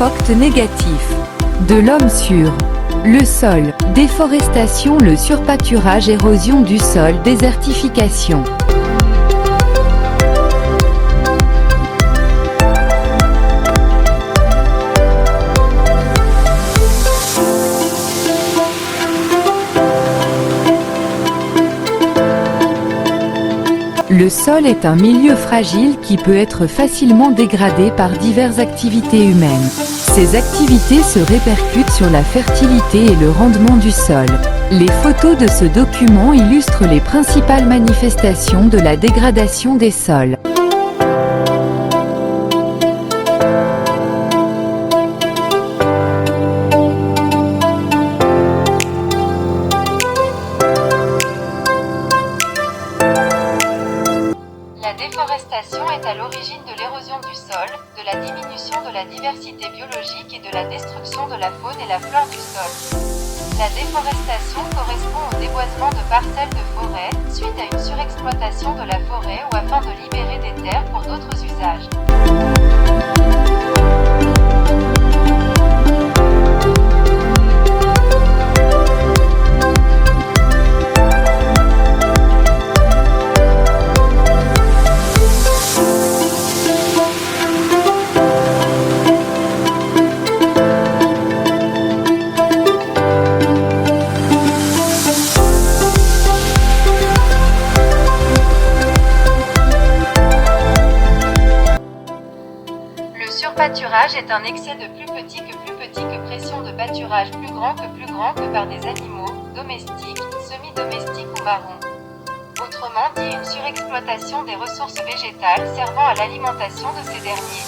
impact négatif de l'homme sur le sol, déforestation, le surpâturage, érosion du sol, désertification. Le sol est un milieu fragile qui peut être facilement dégradé par diverses activités humaines. Ces activités se répercutent sur la fertilité et le rendement du sol. Les photos de ce document illustrent les principales manifestations de la dégradation des sols. La déforestation est à l'origine de l'érosion du sol, de la diminution de la diversité biologique et de la destruction de la faune et la flore du sol. La déforestation correspond au déboisement de parcelles de forêt, suite à une surexploitation de la forêt ou afin de libérer des terres pour d'autres usages. Le surpâturage est un excès de plus petit que pression de pâturage plus grand que par des animaux, domestiques, semi-domestiques ou marrons. Autrement dit, une surexploitation des ressources végétales servant à l'alimentation de ces derniers.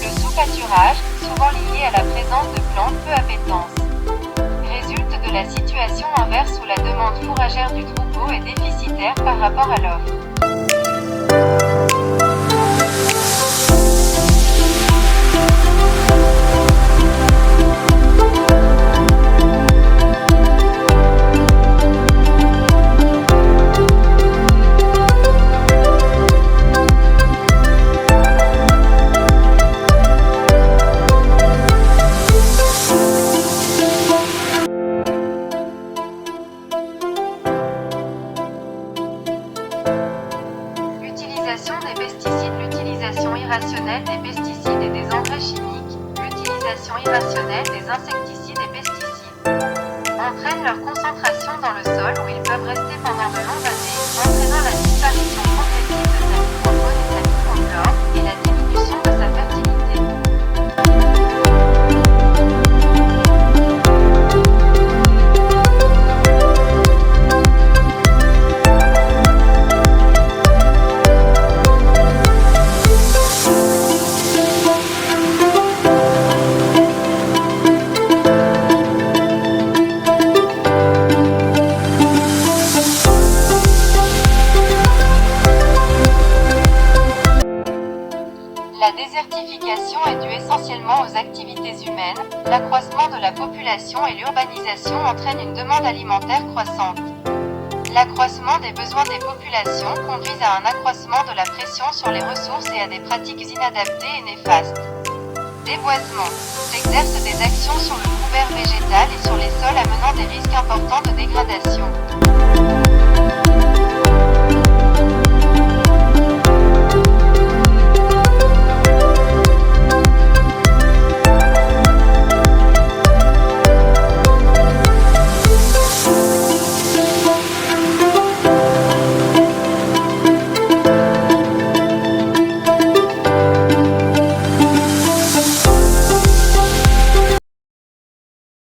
Le sous-pâturage, souvent lié à la présence de plantes peu appétances, résulte de la situation inverse où la demande fourragère du troupeau est déficitaire par rapport à l'offre. L'utilisation irrationnelle des pesticides et des engrais chimiques, l'utilisation irrationnelle des insecticides et pesticides, entraînent leur concentration dans le sol où ils peuvent rester pendant de longues années, entraînant la disparition progressive de sa microfaune et sa microflore, et la diminution de sa fertilité. La désertification est due essentiellement aux activités humaines, l'accroissement de la population et l'urbanisation entraînent une demande alimentaire croissante. L'accroissement des besoins des populations conduit à un accroissement de la pression sur les ressources et à des pratiques inadaptées et néfastes. Déboisement exerce des actions sur le couvert végétal et sur les sols amenant des risques importants de dégradation.